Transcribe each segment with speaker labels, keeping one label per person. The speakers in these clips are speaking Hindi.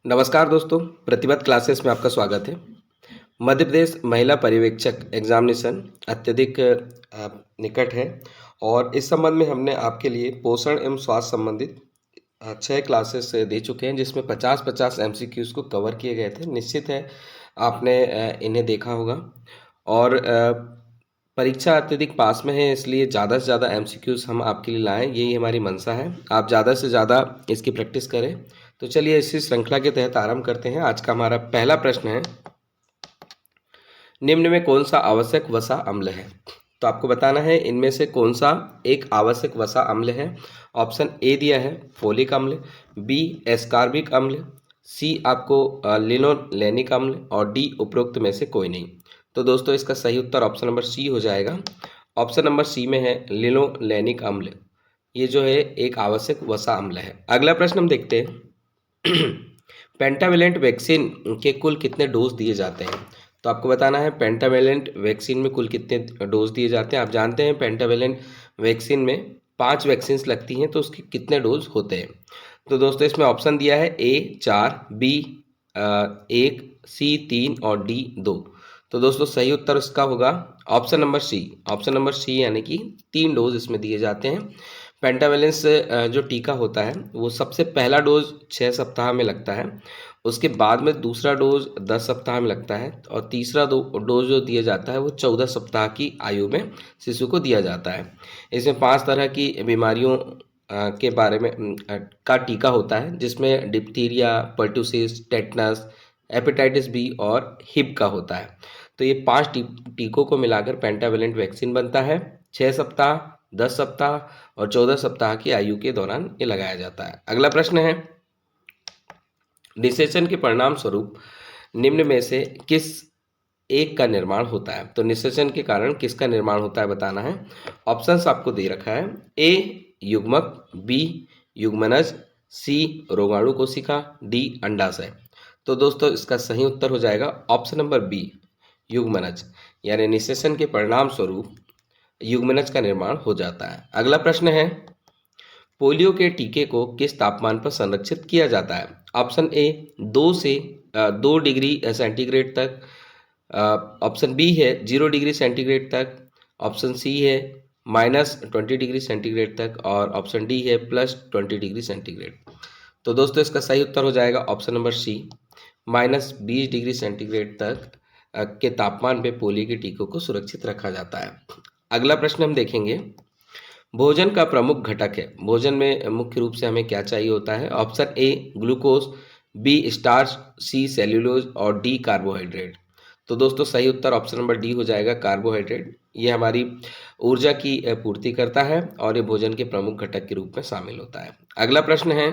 Speaker 1: नमस्कार दोस्तों, प्रतिबद्ध क्लासेस में आपका स्वागत है। मध्य प्रदेश महिला पर्यवेक्षक एग्जामिनेशन अत्यधिक निकट है और इस संबंध में हमने आपके लिए पोषण एवं स्वास्थ्य संबंधित 6 क्लासेस दे चुके हैं, जिसमें 50-50 एमसीक्यूज़ को कवर किए गए थे। निश्चित है आपने इन्हें देखा होगा और परीक्षा अत्यधिक पास में है, इसलिए ज़्यादा से ज़्यादा एमसीक्यूज़ हम आपके लिए लाएँ, यही हमारी मंशा है। आप ज़्यादा से ज़्यादा इसकी प्रैक्टिस करें। तो चलिए इसी श्रृंखला के तहत आरंभ करते हैं। आज का हमारा पहला प्रश्न है, निम्न में कौन सा आवश्यक वसा अम्ल है? तो आपको बताना है इनमें से कौन सा एक आवश्यक वसा अम्ल है। ऑप्शन ए दिया है फोलिक अम्ल, बी एस्कॉर्बिक अम्ल, सी आपको लिनोलेनिक अम्ल और डी उपरोक्त में से कोई नहीं। तो दोस्तों इसका सही उत्तर ऑप्शन नंबर सी हो जाएगा। ऑप्शन नंबर सी में है लिनोलेनिक अम्ल। ये जो है एक आवश्यक वसा अम्ल है। अगला प्रश्न हम देखते हैं, पेंटावेलेंट वैक्सीन के कुल कितने डोज दिए जाते हैं? तो आपको बताना है पेंटावेलेंट वैक्सीन में कुल कितने डोज दिए जाते हैं। आप जानते हैं पेंटावेलेंट वैक्सीन में 5 वैक्सीन लगती हैं, तो उसके कितने डोज होते हैं? तो दोस्तों इसमें ऑप्शन दिया है ए 4, बी 1, सी 3 और डी 2। तो दोस्तों सही उत्तर इसका होगा option number C. Option number C यानी कि 3 डोज इसमें दिए जाते हैं। पेंटावेलेंस जो टीका होता है वो सबसे पहला डोज 6 सप्ताह में लगता है, उसके बाद में दूसरा डोज 10 सप्ताह में लगता है और तीसरा डोज जो दिया जाता है वो 14 सप्ताह की आयु में शिशु को दिया जाता है। इसमें 5 तरह की बीमारियों के बारे में का टीका होता है, जिसमें diphtheria, pertussis, tetanus, hepatitis B और हिब का होता है। तो ये 5 टीकों को मिलाकर पेंटावेलेंट वैक्सीन बनता है। 6 सप्ताह, 10 सप्ताह और 14 सप्ताह की आयु के दौरान ये लगाया जाता है। अगला प्रश्न है, निषेचन के परिणाम स्वरूप निम्न में से किस एक का निर्माण होता है? तो निषेचन के कारण किसका निर्माण होता है बताना है। ऑप्शंस आपको दे रखा है, ए युग्मक, बी युग्मनज, सी रोगाणु कोशिका, डी अंडाशय। तो दोस्तों इसका सही उत्तर हो जाएगा ऑप्शन नंबर बी युग्मनज, यानी निषेचन के परिणाम स्वरूप युग्मनज का निर्माण हो जाता है। अगला प्रश्न है, पोलियो के टीके को किस तापमान पर संरक्षित किया जाता है? ऑप्शन ए 2 डिग्री सेंटीग्रेड तक, ऑप्शन बी है 0 डिग्री सेंटीग्रेड तक, ऑप्शन सी है -20 डिग्री सेंटीग्रेड तक और ऑप्शन डी है +20 डिग्री सेंटीग्रेड। तो दोस्तों इसका सही उत्तर हो जाएगा option number C, -20 degree centigrade तक के तापमान पे पोलियो के टीकों को सुरक्षित रखा जाता है। अगला प्रश्न हम देखेंगे, भोजन का प्रमुख घटक है। भोजन में मुख्य रूप से हमें क्या चाहिए होता है? Option A glucose, B starch, C cellulose और डी कार्बोहाइड्रेट। तो दोस्तों सही उत्तर ऑप्शन नंबर डी हो जाएगा, कार्बोहाइड्रेट। ये हमारी ऊर्जा की पूर्ति करता है और ये भोजन के प्रमुख घटक के रूप में शामिल होता है। अगला प्रश्न है,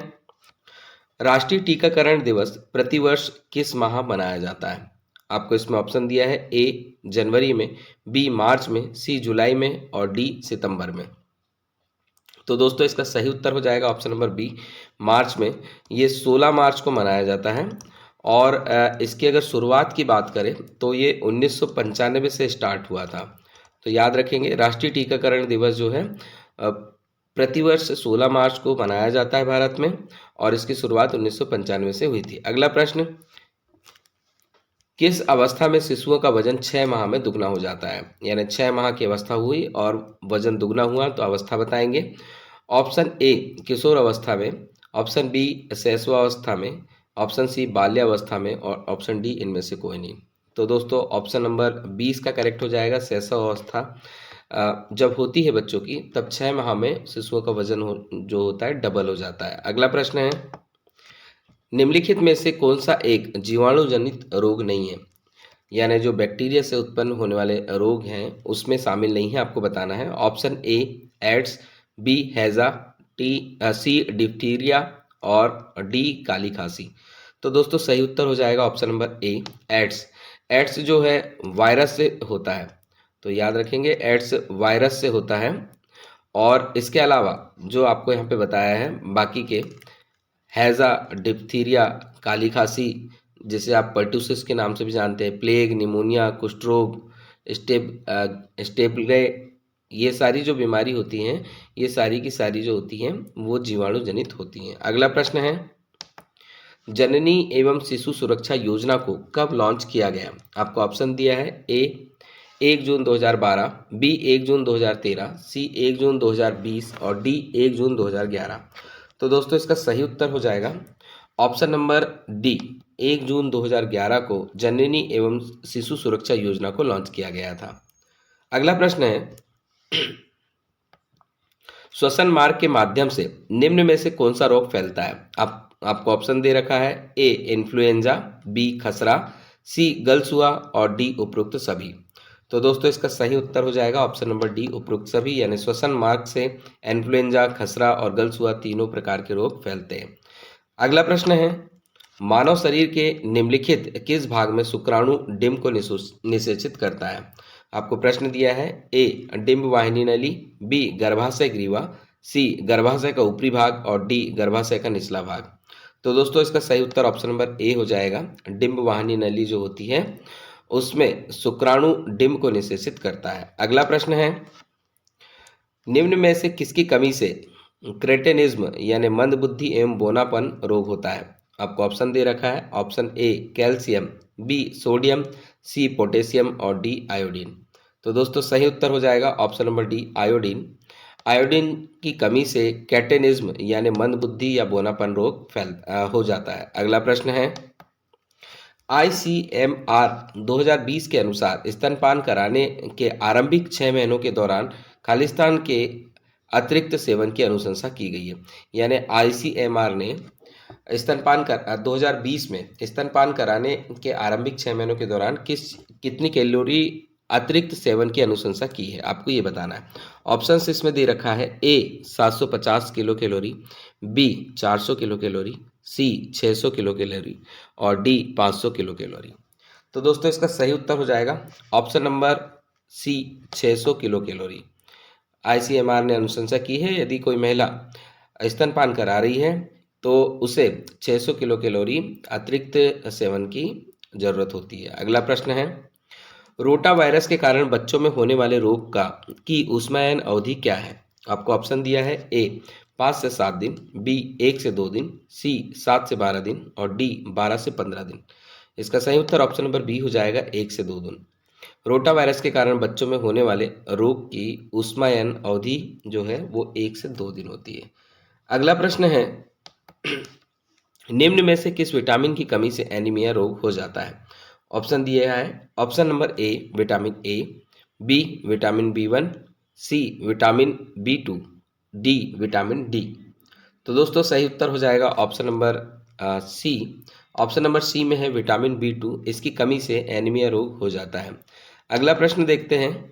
Speaker 1: राष्ट्रीय टीकाकरण दिवस प्रतिवर्ष किस माह मनाया जाता है? आपको इसमें ऑप्शन दिया है, ए जनवरी में, बी मार्च में, सी जुलाई में और डी सितंबर में। तो दोस्तों इसका सही उत्तर हो जाएगा ऑप्शन नंबर बी, मार्च में। ये 16 मार्च को मनाया जाता है और इसकी अगर शुरुआत की बात करें तो ये 1995 से स्टार्ट हुआ था। तो याद रखेंगे, राष्ट्रीय टीकाकरण दिवस जो है प्रतिवर्ष 16 मार्च को मनाया जाता है भारत में और इसकी शुरुआत 1995 से हुई थी। अगला प्रश्न, किस अवस्था में शिशुओं का वजन 6 माह में दुगना हो जाता है? यानी 6 माह की अवस्था हुई और वजन दुगना हुआ, तो अवस्था बताएंगे। ऑप्शन ए किशोर अवस्था में, ऑप्शन बी शैशवावस्था में, ऑप्शन सी बाल्यावस्था में और ऑप्शन डी इनमें से कोई नहीं। तो दोस्तों ऑप्शन नंबर 20 का करेक्ट हो जाएगा। शैशवावस्था जब होती है बच्चों की, तब 6 माह में शिशुओं का वजन जो होता है डबल हो जाता है। अगला प्रश्न है, निम्नलिखित में से कौन सा एक जीवाणु जनित रोग नहीं है? यानी जो बैक्टीरिया से उत्पन्न होने वाले रोग हैं उसमें शामिल नहीं है, आपको बताना है। ऑप्शन ए एड्स, बी हैजा, सी डिप्थीरिया और डी काली खांसी। तो दोस्तों सही उत्तर हो जाएगा option number A AIDS. AIDS जो है वायरस से होता है, तो याद रखेंगे एड्स वायरस से होता है। और इसके अलावा जो आपको यहाँ पे बताया है बाकी के, हैजा, डिप्थीरिया, काली खांसी जिसे आप पर्टुसिस के नाम से भी जानते हैं, प्लेग, निमोनिया, कुष्ठ रोग, स्टेपले, ये सारी जो बीमारी होती हैं, ये सारी की सारी जो होती हैं वो जीवाणु जनित होती हैं। अगला प्रश्न है, जननी एवं शिशु सुरक्षा योजना को कब लॉन्च किया गया? आपको ऑप्शन दिया है ए 1 जून 2012, बी 1 जून 2013, सी 1 जून 2020 और डी 1 जून 2011। तो दोस्तों इसका सही उत्तर हो जाएगा ऑप्शन नंबर डी 1 जून 2011 को जननी एवं शिशु सुरक्षा योजना को लॉन्च किया गया था। अगला प्रश्न है, श्वसन मार्ग के माध्यम से निम्न में से कौन सा रोग फैलता है? आपको ऑप्शन दे रखा है ए इन्फ्लुएंजा, बी खसरा, सी गलसुआ और डी उपरोक्त सभी। तो दोस्तों इसका सही उत्तर हो जाएगा ऑप्शन नंबर डी उपरोक्त सभी, यानी श्वसन मार्ग से इन्फ्लुएंजा, खसरा और गलसुआ तीनों प्रकार के रोग फैलते हैं। अगला प्रश्न है, मानव शरीर के निम्नलिखित किस भाग में शुक्राणु डिंब को निषेचित करता है? आपको प्रश्न दिया है ए डिंब वाहिनी नली, बी गर्भाशय ग्रीवा, सी गर्भाशय का ऊपरी भाग और डी गर्भाशय का निचला भाग। तो दोस्तों इसका सही उत्तर ऑप्शन नंबर ए हो जाएगा। डिंब वाहिनी नली जो होती है उसमें शुक्राणु डिंब को निषेचित करता है। अगला प्रश्न है, निम्न में से किसकी कमी से क्रेटेनिज्म यानी मंदबुद्धि एवं बोनापन रोग होता है? आपको ऑप्शन दे रखा है, option A calcium, B sodium, C potassium और डी आयोडीन। तो दोस्तों सही उत्तर हो जाएगा option number D iodine. Iodine की कमी से कैटेनिज्म यानी मंदबुद्धि या बोनापन रोग हो जाता है। अगला प्रश्न है, ICMR 2020 के अनुसार स्तनपान कराने के आरंभिक 6 महीनों के दौरान खालिस्तान के अतिरिक्त सेवन की अनुशंसा की गई है। यानी ICMR ने 2020 में स्तनपान कराने के आरंभिक 6 महीनों के दौरान कितनी कैलोरी अतिरिक्त सेवन की अनुशंसा की है, आपको ये बताना है। ऑप्शन इसमें दे रखा है A 750 kilo calorie, B 400 kilo calorie, C 600 kilo calorie और डी 500 किलो कैलोरी। तो दोस्तों इसका सही उत्तर हो जाएगा option number C 600 kilo calorie. ICMR ने अनुशंसा की है यदि कोई महिला स्तनपान करा रही है तो उसे 600 किलो कैलोरी अतिरिक्त सेवन की जरूरत होती है। अगला प्रश्न है, रोटा वायरस के कारण बच्चों में होने वाले रोग की ऊष्मायन अवधि क्या है? आपको ऑप्शन दिया है ए 5 से 7 दिन, बी 1 से 2 दिन, सी 7 से 12 दिन और डी 12 से 15 दिन। इसका सही उत्तर ऑप्शन नंबर बी हो जाएगा 1 से 2 दिन। रोटा वायरस के कारण बच्चों में होने वाले रोग की ऊष्मायन अवधि जो है वो 1 से 2 दिन होती है। अगला प्रश्न है, निम्न में से किस विटामिन की कमी से एनीमिया रोग हो जाता है? ऑप्शन दिया है, option number A vitamin A, B vitamin B1, C vitamin B2, D vitamin D. तो दोस्तों सही उत्तर हो जाएगा option number C. Option number C में है विटामिन B2, इसकी कमी से एनीमिया रोग हो जाता है। अगला प्रश्न देखते हैं,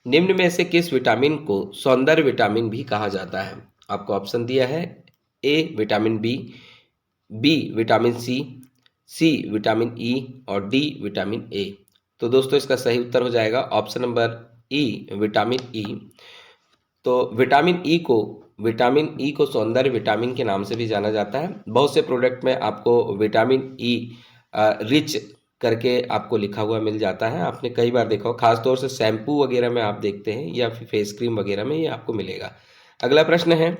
Speaker 1: निम्न में से किस विटामिन को सौंदर्य विटामिन भी कहा जाता है? आपको ऑप्शन दिया है A vitamin B, B vitamin C vitamin E और डी विटामिन ए। तो दोस्तों इसका सही उत्तर हो जाएगा option number E vitamin E. तो विटामिन ई को सौंदर्य विटामिन के नाम से भी जाना जाता है। बहुत से प्रोडक्ट में आपको विटामिन ई रिच करके आपको लिखा हुआ मिल जाता है, आपने कई बार देखा हो, खासतौर से शैम्पू वगैरह में आप देखते हैं या फिर फेस क्रीम वगैरह में ये आपको मिलेगा। अगला प्रश्न है,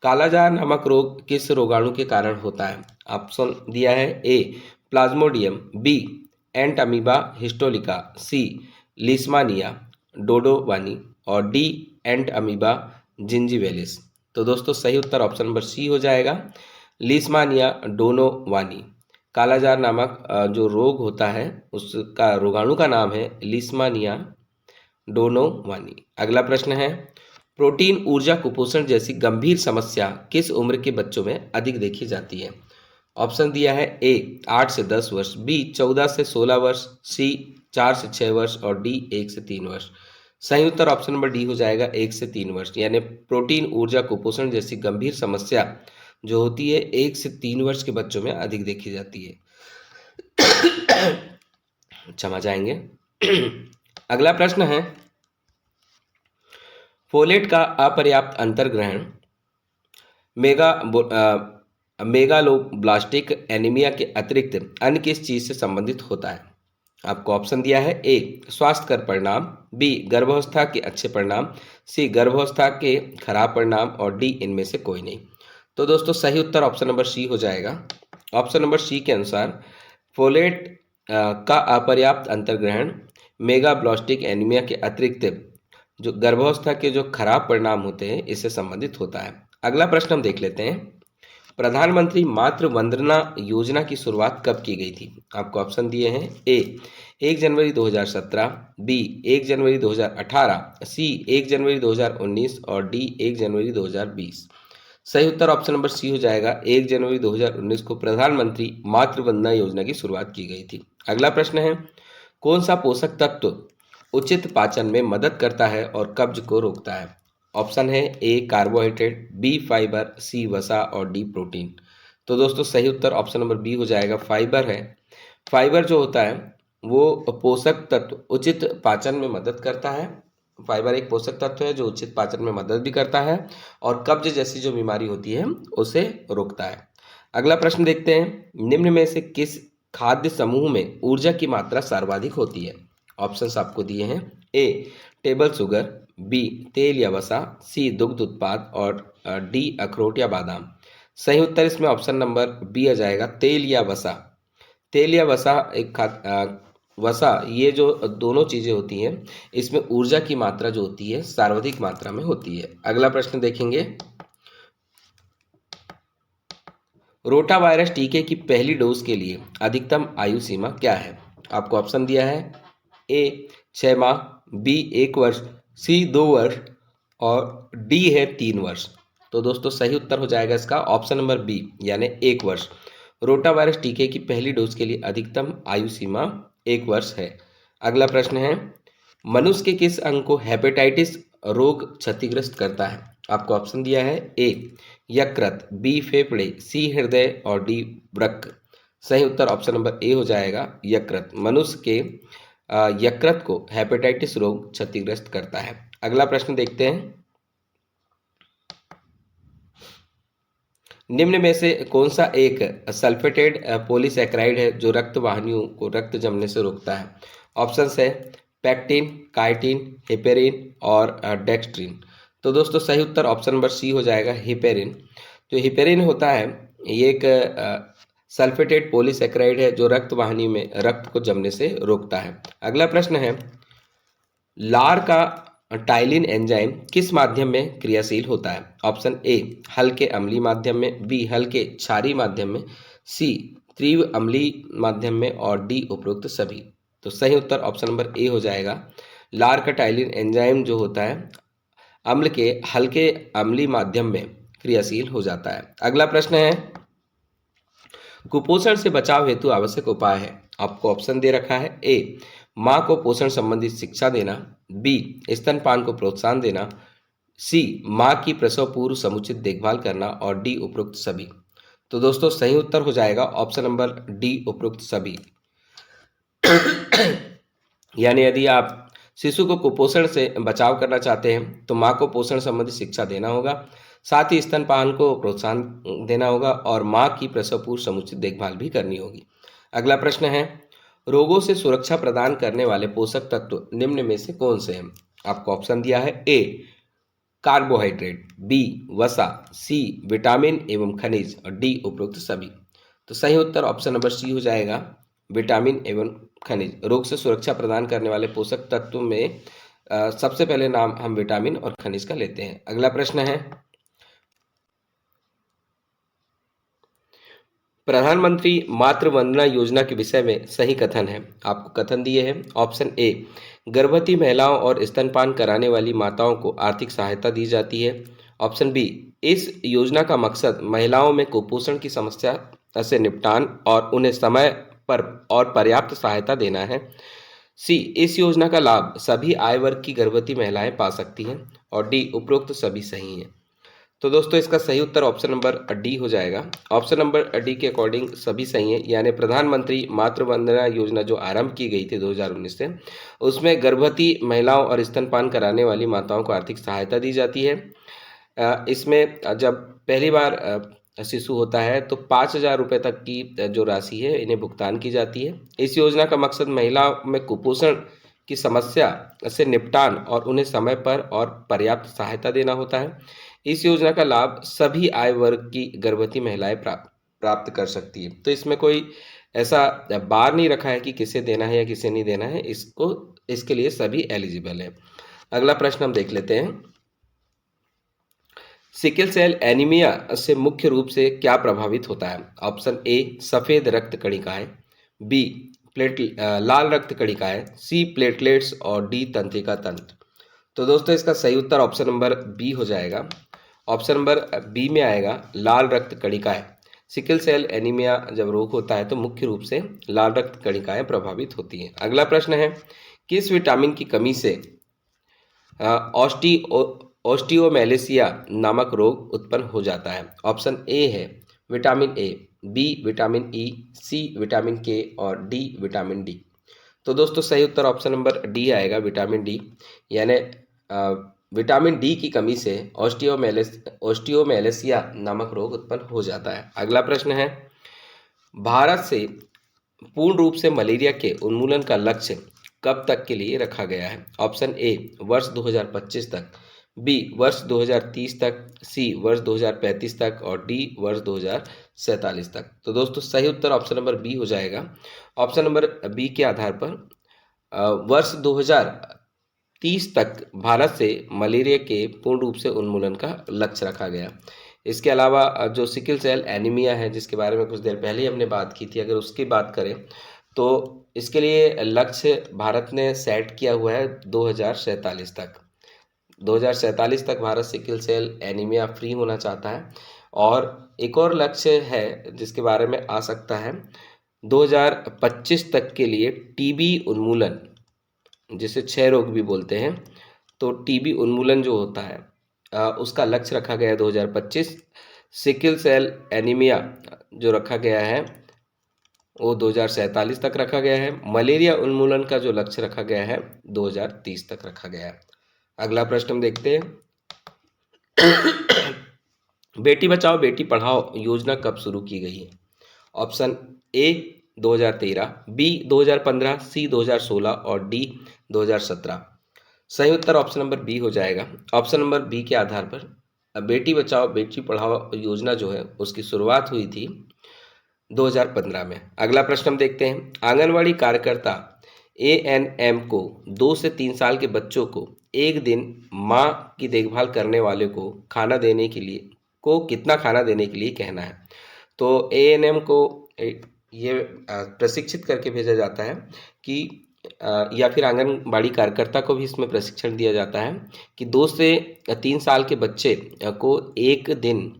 Speaker 1: कालाजार नामक रोग किस रोगाणु के कारण होता है? ऑप्शन दिया है ए प्लाज्मोडियम, बी एंट अमीबा हिस्टोलिका, सी लिस्मानिया डोडोवानी और डी एंट अमीबा जिंजीवेलिस। तो दोस्तों सही उत्तर ऑप्शन नंबर सी हो जाएगा, लिस्मानिया डोनोवानी। कालाजार नामक जो रोग होता है उसका रोगाणु का नाम है लिस्मानिया डोनोवानी। अगला प्रश्न है, प्रोटीन ऊर्जा कुपोषण जैसी गंभीर समस्या किस उम्र के बच्चों में अधिक देखी जाती है? ऑप्शन दिया है ए 8 से 10 वर्ष, बी 14 से 16 वर्ष, सी 4 से 6 वर्ष और डी 1 से 3 वर्ष। सही उत्तर ऑप्शन नंबर डी हो जाएगा 1 से 3 वर्ष, यानी प्रोटीन ऊर्जा कुपोषण जैसी गंभीर समस्या जो होती है 1 से 3 वर्ष के बच्चों में अधिक देखी जाती है। क्षमा चाहेंगे। अगला प्रश्न है, फोलेट का अपर्याप्त अंतर्ग्रहण मेगालोब्लास्टिक एनीमिया के अतिरिक्त अन्य किस चीज से संबंधित होता है? आपको ऑप्शन दिया है ए स्वास्थ्यकर परिणाम, बी गर्भावस्था के अच्छे परिणाम, सी गर्भावस्था के खराब परिणाम और डी इनमें से कोई नहीं। तो दोस्तों सही उत्तर ऑप्शन नंबर सी हो जाएगा, ऑप्शन नंबर सी के अनुसार फोलेट का अपर्याप्त अंतर्ग्रहण मेगाब्लास्टिक एनीमिया के अतिरिक्त जो गर्भावस्था के जो खराब परिणाम होते हैं इससे संबंधित होता है। अगला प्रश्न हम देख लेते हैं, प्रधानमंत्री मातृ वंदना योजना की शुरुआत कब की गई थी? आपको ऑप्शन दिए हैं, ए 1 जनवरी 2017, बी 1 जनवरी 2018, सी 1 जनवरी 2019 और डी 1 जनवरी 2020। सही उत्तर ऑप्शन नंबर सी हो जाएगा, 1 जनवरी 2019 को प्रधानमंत्री मातृ वंदना योजना की शुरुआत की गई थी। अगला प्रश्न है, कौन सा पोषक तत्व उचित पाचन में मदद करता है और कब्ज को रोकता है? ऑप्शन है, ए कार्बोहाइड्रेट, बी फाइबर, सी वसा और डी प्रोटीन। तो दोस्तों सही उत्तर ऑप्शन नंबर बी हो जाएगा, फाइबर है। फाइबर जो होता है वो पोषक तत्व उचित पाचन में मदद करता है। फाइबर एक पोषक तत्व है जो उचित पाचन में मदद भी करता है और कब्ज जैसी जो बीमारी होती है उसे रोकता है। अगला प्रश्न देखते हैं, निम्न में से किस खाद्य समूह में ऊर्जा की मात्रा सर्वाधिक होती है? ऑप्शंस आपको दिए हैं, ए टेबल शुगर, बी तेल या वसा, सी दुग्ध उत्पाद और डी अखरोट या बादाम। सही उत्तर इसमें ऑप्शन नंबर बी आ जाएगा, तेल या वसा। तेल या वसा वसा ये जो दोनों चीजें होती हैं इसमें ऊर्जा की मात्रा जो होती है सर्वाधिक मात्रा में होती है। अगला प्रश्न देखेंगे, रोटा वायरस टीके की पहली डोज के लिए अधिकतम आयु सीमा क्या है? आपको ऑप्शन दिया है, ए 6 माह, बी 1 वर्ष, सी 2 वर्ष और डी है 3 वर्ष। तो दोस्तों सही उत्तर हो जाएगा इसका ऑप्शन नंबर बी यानी 1 वर्ष। रोटा वायरस टीके की पहली डोज के लिए अधिकतम आयु सीमा 1 वर्ष है। अगला प्रश्न है, मनुष्य के किस अंग को हेपेटाइटिस रोग क्षतिग्रस्त करता है? आपको ऑप्शन दिया है, ए यकृत, बी फेफड़े, सी हृदय और डी वृक्क। सही उत्तर ऑप्शन नंबर ए हो जाएगा, यकृत। मनुष्य के यकृत को हेपेटाइटिस रोग क्षतिग्रस्त करता है। अगला प्रश्न देखते हैं, निम्न में से कौन सा एक सल्फेटेड पॉलीसैकेराइड है जो रक्त वाहिनियों को रक्त जमने से रोकता है? ऑप्शंस है, पैक्टिन, काइटिन, हेपेरिन और डेक्स्ट्रिन। तो दोस्तों सही उत्तर ऑप्शन नंबर सी हो जाएगा, हेपेरिन। जो हेपेरिन होता है ये एक सल्फेटेड पॉलीसैकेराइड है जो रक्त वाहिनी में रक्त को जमने से रोकता है। अगला प्रश्न है, लार का टाइलिन एंजाइम किस माध्यम में क्रियाशील होता है? ऑप्शन ए हल्के अम्लीय माध्यम में, बी हल्के क्षारीय माध्यम में, सी तीव्र अम्लीय माध्यम में और डी उपरोक्त सभी। तो सही उत्तर ऑप्शन नंबर ए हो जाएगा, लार का टाइलिन एंजाइम जो होता है अम्ल के हल्के अम्लीय माध्यम में क्रियाशील हो जाता है। अगला प्रश्न है, कुपोषण से बचाव हेतु आवश्यक उपाय है। आपको ऑप्शन दे रखा है, ए माँ को पोषण संबंधित शिक्षा देना, बी स्तनपान को प्रोत्साहन देना, सी माँ की प्रसव पूर्व समुचित देखभाल करना और डी उपरोक्त सभी। तो दोस्तों सही उत्तर हो जाएगा ऑप्शन नंबर डी उपरोक्त सभी। यानी यदि आप शिशु को कुपोषण से बचाव करना चाहते हैं तो माँ को पोषण संबंधी शिक्षा देना होगा, साथ ही स्तनपान को प्रोत्साहन देना होगा और माँ की प्रसव पूर्व समुचित देखभाल भी करनी होगी। अगला प्रश्न है, रोगों से सुरक्षा प्रदान करने वाले पोषक तत्व निम्न में से कौन से हैं? आपको ऑप्शन दिया है, ए कार्बोहाइड्रेट, बी वसा, सी विटामिन एवं खनिज और डी उपरोक्त सभी। तो सही उत्तर ऑप्शन नंबर सी हो जाएगा, विटामिन एवं खनिज। रोग से सुरक्षा प्रदान करने वाले पोषक तत्व में सबसे पहले नाम हम विटामिन और खनिज का लेते हैं। अगला प्रश्न है, प्रधानमंत्री मातृ वंदना योजना के विषय में सही कथन है। आपको कथन दिए हैं, ऑप्शन ए गर्भवती महिलाओं और स्तनपान कराने वाली माताओं को आर्थिक सहायता दी जाती है। ऑप्शन बी इस योजना का मकसद महिलाओं में कुपोषण की समस्या से निपटान और उन्हें समय पर और पर्याप्त सहायता देना है। सी इस योजना का लाभ सभी आय वर्ग की गर्भवती महिलाएं पा सकती हैं और डी उपरोक्त सभी सही हैं। तो दोस्तों इसका सही उत्तर ऑप्शन नंबर डी हो जाएगा। ऑप्शन नंबर डी के अकॉर्डिंग सभी सही है, यानी प्रधानमंत्री मातृ वंदना योजना जो आरंभ की गई थी 2019 से, उसमें गर्भवती महिलाओं और स्तनपान कराने वाली माताओं को आर्थिक सहायता दी जाती है। इसमें जब पहली बार शिशु होता है तो 5,000 रुपये तक की जो राशि है इन्हें भुगतान की जाती है। इस योजना का मकसद महिलाओं में कुपोषण की समस्या से निपटान और उन्हें समय पर और पर्याप्त सहायता देना होता है। इस योजना का लाभ सभी आय वर्ग की गर्भवती महिलाएं प्राप्त कर सकती है। तो इसमें कोई ऐसा बार नहीं रखा है कि किसे देना है या किसे नहीं देना है, इसके लिए सभी एलिजिबल है। अगला प्रश्न हम देख लेते हैं। सिकल सेल एनीमिया से मुख्य रूप से क्या प्रभावित होता है? ऑप्शन ए सफेद रक्त कणिकाएं, बी लाल रक्त कणिकाएं, सी प्लेटलेट्स और डी तंत्रिका तंत्र। तो दोस्तों इसका सही उत्तर ऑप्शन नंबर बी हो जाएगा। ऑप्शन नंबर बी में आएगा लाल रक्त कणिकाएं। सिकल सेल एनीमिया जब रोग होता है तो मुख्य रूप से लाल रक्त कणिकाएं प्रभावित होती हैं। अगला प्रश्न है, किस विटामिन की कमी से ऑस्टियोमेलेसिया नामक रोग उत्पन्न हो जाता है? ऑप्शन ए है vitamin A, B vitamin E, C vitamin K और डी विटामिन डी। तो दोस्तों सही उत्तर ऑप्शन नंबर डी आएगा, विटामिन डी। यानी विटामिन डी की कमी से ऑस्टियोमेलेसिया नामक रोग उत्पन्न हो जाता है। अगला प्रश्न है, भारत से पूर्ण रूप से मलेरिया के उन्मूलन का लक्ष्य कब तक के लिए रखा गया है? ऑप्शन ए वर्ष 2025 तक, बी वर्ष 2030 तक, सी वर्ष 2035 तक और डी वर्ष 2047 तक। तो दोस्तों सही उत्तर ऑप्शन नंबर बी हो जाएगा। ऑप्शन नंबर बी के आधार पर वर्ष 2030 तक भारत से मलेरिया के पूर्ण रूप से उन्मूलन का लक्ष्य रखा गया। इसके अलावा जो सिकल सेल एनीमिया है, जिसके बारे में कुछ देर पहले ही हमने बात की थी, अगर उसकी बात करें तो इसके लिए लक्ष्य भारत ने सेट किया हुआ है 2047 तक। 2047 तक Bharat sickle cell anaemia free होना चाहता है। और एक और लक्ष्य है जिसके बारे में आ सकता है, 2025 तक के लिए टीबी उन्मूलन, जिसे क्षय रोग भी बोलते हैं, तो टीबी उन्मूलन जो होता है उसका लक्ष्य रखा गया है 2025। सिकल सेल एनीमिया जो रखा गया है वो 2047 तक रखा गया है। मलेरिया उन्मूलन का जो लक्ष्य रखा गया है 2030 तक रखा गया है। अगला प्रश्न हम देखते हैं। बेटी बचाओ बेटी पढ़ाओ योजना कब शुरू की गई है? ऑप्शन ए 2013, बी 2015, सी 2016 और डी 2017। सही उत्तर ऑप्शन नंबर बी हो जाएगा। ऑप्शन नंबर बी के आधार पर बेटी बचाओ बेटी पढ़ाओ योजना जो है उसकी शुरुआत हुई थी 2015 में। अगला प्रश्न हम देखते हैं। आंगनवाड़ी कार्यकर्ता ANM को 2 से 3 साल के बच्चों को एक दिन माँ की देखभाल करने वाले को कितना खाना देने के लिए कहना है? तो ANM को ये प्रशिक्षित करके भेजा जाता है कि या फिर आंगनबाड़ी कार्यकर्ता को भी इसमें प्रशिक्षण दिया जाता है कि 2 से 3 साल के बच्चे को एक दिन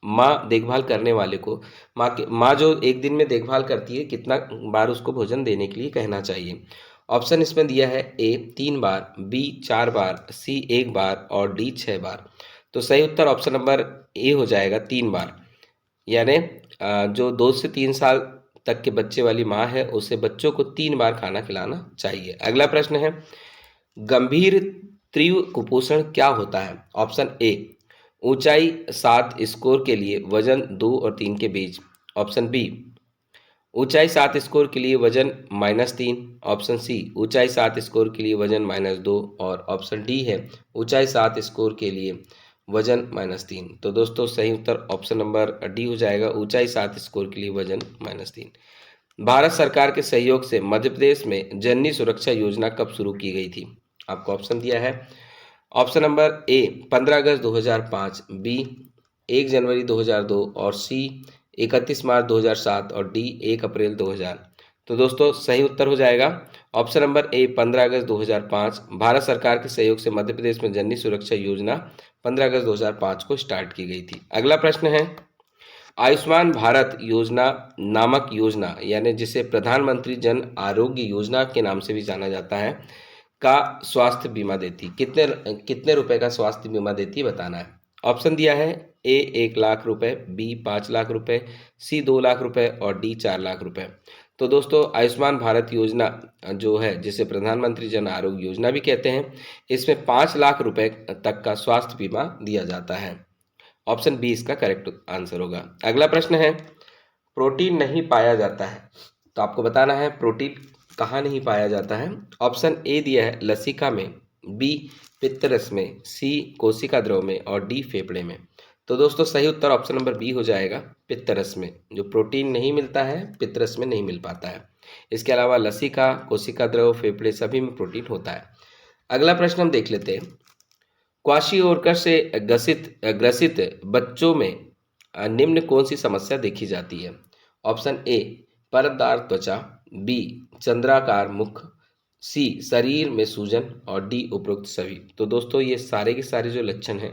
Speaker 1: माँ देखभाल करने वाले को माँ जो एक दिन में देखभाल करती है कितना बार उसको भोजन देने के लिए कहना चाहिए? ऑप्शन इसमें दिया है ए 3 बार, बी 4 बार, सी 1 बार और डी 6 बार। तो सही उत्तर ऑप्शन नंबर ए हो जाएगा, 3 बार। यानी जो 2 से 3 साल तक के बच्चे वाली माँ है उसे बच्चों को 3 बार खाना खिलाना चाहिए। अगला प्रश्न है, गंभीर तीव्र कुपोषण क्या होता है? ऑप्शन ए ऊंचाई 7 स्कोर के लिए वजन 2 और 3 के बीच, ऑप्शन बी ऊंचाई 7 स्कोर के लिए वजन -3, ऑप्शन सी ऊंचाई 7 स्कोर के लिए वजन -2 और ऑप्शन डी है ऊंचाई 7 स्कोर के लिए वजन -3। तो दोस्तों सही उत्तर ऑप्शन नंबर डी हो जाएगा, ऊंचाई 7 स्कोर के लिए वजन -3। भारत सरकार के सहयोग से मध्य प्रदेश में जननी सुरक्षा योजना कब शुरू की गई थी? आपको ऑप्शन दिया है। ऑप्शन नंबर ए 15 अगस्त 2005, बी 1 जनवरी 2002 और सी 31 मार्च 2007 और डी 1 अप्रैल 2000। तो दोस्तों सही उत्तर हो जाएगा ऑप्शन नंबर ए 15 अगस्त 2005। भारत सरकार के सहयोग से मध्य प्रदेश में जननी सुरक्षा योजना 15 अगस्त 2005 को स्टार्ट की गई थी। अगला प्रश्न है, आयुष्मान भारत योजना नामक योजना, यानी जिसे प्रधानमंत्री जन आरोग्य योजना के नाम से भी जाना जाता है, का स्वास्थ्य बीमा देती कितने रुपए का स्वास्थ्य बीमा देती बताना है। ऑप्शन दिया है ए 1 लाख रुपए, बी 5 लाख रुपए, सी 2 लाख रुपए और डी 4 लाख रुपए। तो दोस्तों आयुष्मान भारत योजना जो है, जिसे प्रधानमंत्री जन आरोग्य योजना भी कहते हैं, इसमें 5 लाख रुपए तक का स्वास्थ्य बीमा दिया जाता है। ऑप्शन बी इसका करेक्ट आंसर होगा। अगला प्रश्न है, प्रोटीन नहीं पाया जाता है, तो आपको बताना है प्रोटीन कहाँ नहीं पाया जाता है। ऑप्शन ए दिया है लसिका में, बी पित्तरस में, सी कोशिका द्रव में और डी फेफड़े में। तो दोस्तों सही उत्तर ऑप्शन नंबर बी हो जाएगा, पित्तरस में। जो प्रोटीन नहीं मिलता है पित्तरस में नहीं मिल पाता है। इसके अलावा लसिका, कोशिका द्रव, फेफड़े सभी में प्रोटीन होता है। अगला प्रश्न हम देख लेते हैं। क्वाशियोरकर से ग्रसित बच्चों में निम्न कौन सी समस्या देखी जाती है? ऑप्शन ए परतदार त्वचा, बी चंद्राकार मुख, सी शरीर में सूजन और डी उपरोक्त सभी। तो दोस्तों ये सारे के सारे जो लक्षण हैं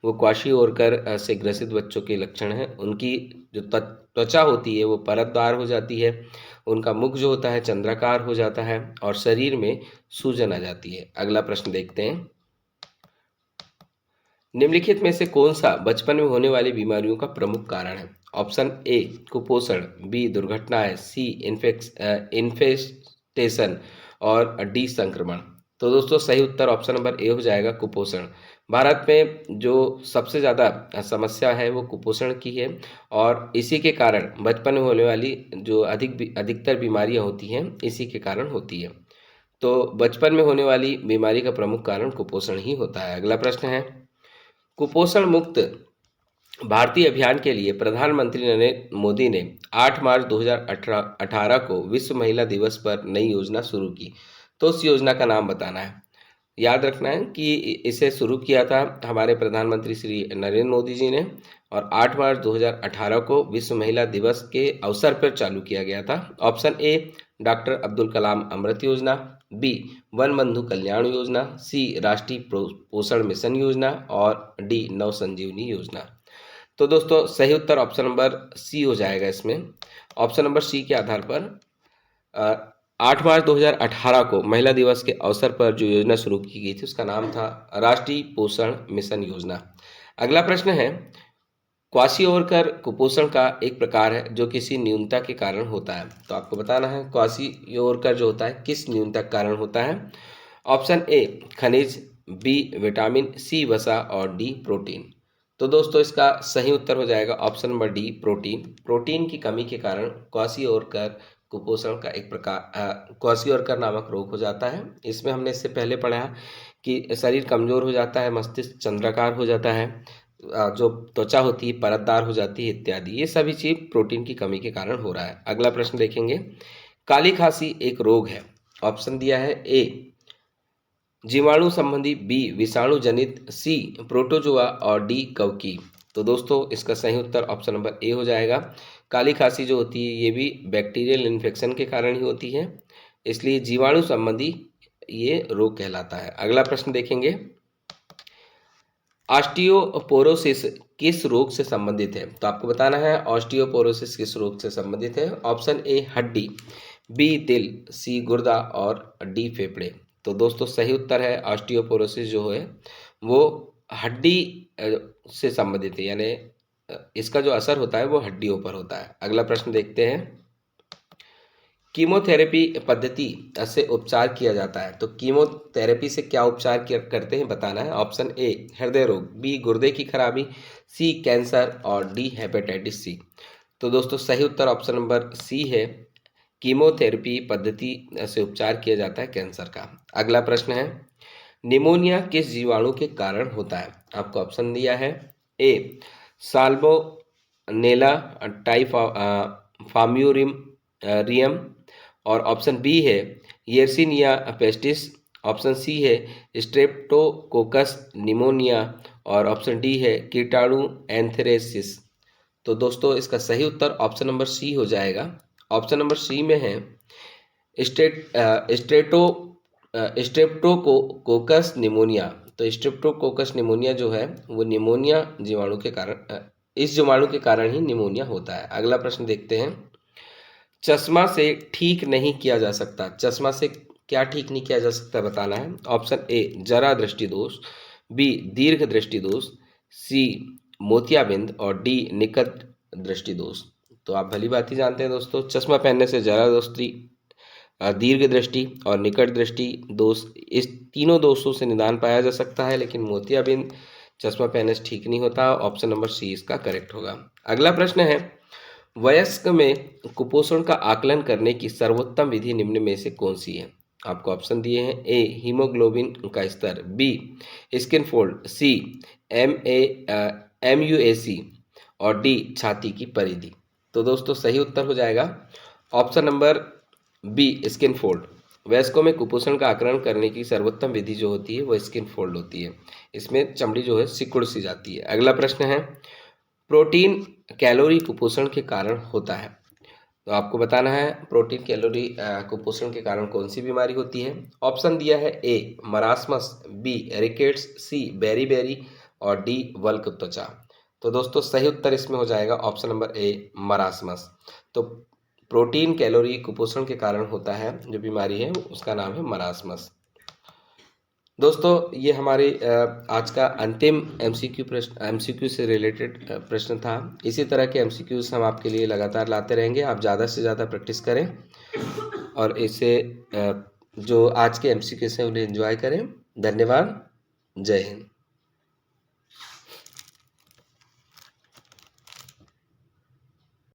Speaker 1: वो क्वाशियोरकर से ग्रसित बच्चों के लक्षण हैं। उनकी जो त्वचा होती है वो परतदार हो जाती है, उनका मुख जो होता है चंद्राकार हो जाता है और शरीर में सूजन आ जाती है। अगला प्रश्न देखते हैं। निम्नलिखित में से कौन सा बचपन में होने वाली बीमारियों का प्रमुख कारण है? ऑप्शन ए कुपोषण, बी दुर्घटनाएं, सी इन्फेस्टेशन और डी संक्रमण। तो दोस्तों सही उत्तर ऑप्शन नंबर ए हो जाएगा, कुपोषण। भारत में जो सबसे ज़्यादा समस्या है वो कुपोषण की है और इसी के कारण बचपन में होने वाली जो अधिकतर बीमारियां होती हैं इसी के कारण होती है। तो बचपन में होने वाली बीमारी का प्रमुख कारण कुपोषण ही होता है। अगला प्रश्न है, कुपोषण मुक्त भारतीय अभियान के लिए प्रधानमंत्री नरेंद्र मोदी ने 8 मार्च 2018 को विश्व महिला दिवस पर नई योजना शुरू की। तो उस योजना का नाम बताना है। याद रखना है कि इसे शुरू किया था हमारे प्रधानमंत्री श्री नरेंद्र मोदी जी ने और 8 मार्च 2018 को विश्व महिला दिवस के अवसर पर चालू किया गया था। Option A doctor Abdul Kalam अमृत योजना, बी वन बंधु कल्याण योजना, सी राष्ट्रीय पोषण मिशन योजना और डी नव संजीवनी योजना। तो दोस्तों सही उत्तर ऑप्शन नंबर सी हो जाएगा। इसमें ऑप्शन नंबर सी के आधार पर 8 मार्च 2018 को महिला दिवस के अवसर पर जो योजना शुरू की गई थी उसका नाम था राष्ट्रीय पोषण मिशन योजना। अगला प्रश्न है, क्वाशियोरकर कुपोषण का एक प्रकार है जो किसी न्यूनता के कारण होता है। तो आपको बताना है क्वाशियोरकर जो होता है किस न्यूनता के कारण होता है। ऑप्शन ए खनिज, बी विटामिन, सी वसा और डी प्रोटीन। तो दोस्तों इसका सही उत्तर हो जाएगा option number D protein. Protein की कमी के कारण क्वाशियोरकर कुपोषण का एक प्रकार क्वाशियोरकर नामक रोग हो जाता है। इसमें हमने इससे पहले पढ़ा कि शरीर कमजोर हो जाता है, मस्तिष्क चंद्राकार हो जाता है, जो त्वचा होती है परतदार हो जाती है इत्यादि। ये सभी चीज प्रोटीन की कमी के कारण हो रहा है। अगला प्रश्न देखेंगे, काली खांसी एक रोग है। ऑप्शन दिया है ए जीवाणु संबंधी, बी विषाणु जनित, सी प्रोटोजोआ और डी कवकी। तो दोस्तों इसका सही उत्तर ऑप्शन नंबर ए हो जाएगा। काली खांसी जो होती है ये भी बैक्टीरियल इन्फेक्शन के कारण ही होती है, इसलिए जीवाणु संबंधी ये रोग कहलाता है। अगला प्रश्न देखेंगे, ऑस्टियोपोरोसिस किस रोग से संबंधित है? तो आपको बताना है ऑस्टियोपोरोसिस किस रोग से संबंधित है। ऑप्शन ए हड्डी, बी दिल, सी गुर्दा और डी फेफड़े। तो दोस्तों सही उत्तर है ऑस्टियोपोरोसिस जो है वो हड्डी से संबंधित है, यानी इसका जो असर होता है वो हड्डियों पर होता है। अगला प्रश्न देखते हैं, कीमोथेरेपी पद्धति से उपचार किया जाता है। तो कीमोथेरेपी से क्या उपचार करते हैं बताना है। ऑप्शन ए हृदय रोग, बी गुर्दे की खराबी, सी कैंसर और डी हेपेटाइटिस सी। तो दोस्तों सही उत्तर ऑप्शन नंबर सी है, कीमोथेरेपी पद्धति से उपचार किया जाता है कैंसर का। अगला प्रश्न है, निमोनिया किस जीवाणु के कारण होता है? आपको ऑप्शन दिया है ए साल्मोनेला टाइफाम्यूरियम रियम और ऑप्शन बी है येर्सिनिया पेस्टिस, ऑप्शन सी है स्ट्रेप्टोकोकस निमोनिया और ऑप्शन डी है कीटाणु एंथ्रेसिस। तो दोस्तों इसका सही उत्तर ऑप्शन नंबर सी हो जाएगा। ऑप्शन नंबर सी में है स्ट्रेप्टोकोकस निमोनिया। तो स्ट्रेप्टोकोकस निमोनिया जो है वो निमोनिया जीवाणु के कारण इस जीवाणु के कारण ही निमोनिया होता है। अगला प्रश्न देखते हैं, चश्मा से ठीक नहीं किया जा सकता। चश्मा से क्या ठीक नहीं किया जा सकता बताना है। ऑप्शन ए जरा दृष्टि दोष, बी दीर्घ दृष्टि दोष, सी मोतियाबिंद और डी निकट दृष्टि दोष। तो आप भली भांति जानते हैं दोस्तों, चश्मा पहनने से जरा दृष्टि, दीर्घ दृष्टि और निकट दृष्टि दोष, इस तीनों दोषों से निदान पाया जा सकता है, लेकिन मोतियाबिंद चश्मा पहनने से ठीक नहीं होता। ऑप्शन नंबर सी इसका करेक्ट होगा। अगला प्रश्न है, वयस्क में कुपोषण का आकलन करने की सर्वोत्तम विधि निम्न में से कौन सी है? आपको ऑप्शन दिए हैं, ए हीमोग्लोबिन का स्तर, B skin fold, C MUAC और डी छाती की परिधि। तो दोस्तों सही उत्तर हो जाएगा option number B skin fold. वयस्कों में कुपोषण का आकलन करने की सर्वोत्तम विधि जो होती है वो स्किन फोल्ड होती है। इसमें चमड़ी जो है सिकुड़ सी जाती है। अगला प्रश्न है, प्रोटीन कैलोरी कुपोषण के कारण होता है। तो आपको बताना है प्रोटीन कैलोरी कुपोषण के कारण कौन सी बीमारी होती है। ऑप्शन दिया है ए मरासमस, बी रिकेट्स, सी बेरी और डी वल्क त्वचा। तो दोस्तों सही उत्तर इसमें हो जाएगा ऑप्शन नंबर ए मरासमस। तो प्रोटीन कैलोरी कुपोषण के कारण होता है जो बीमारी है उसका नाम है मरासमस। दोस्तों ये हमारे आज का अंतिम एमसीक्यू से रिलेटेड प्रश्न था। इसी तरह के एमसीक्यूज हम आपके लिए लगातार लाते रहेंगे। आप ज़्यादा से ज़्यादा प्रैक्टिस करें और इसे जो आज के एमसीक्यूज हैं उन्हें एंजॉय करें। धन्यवाद। जय हिंद।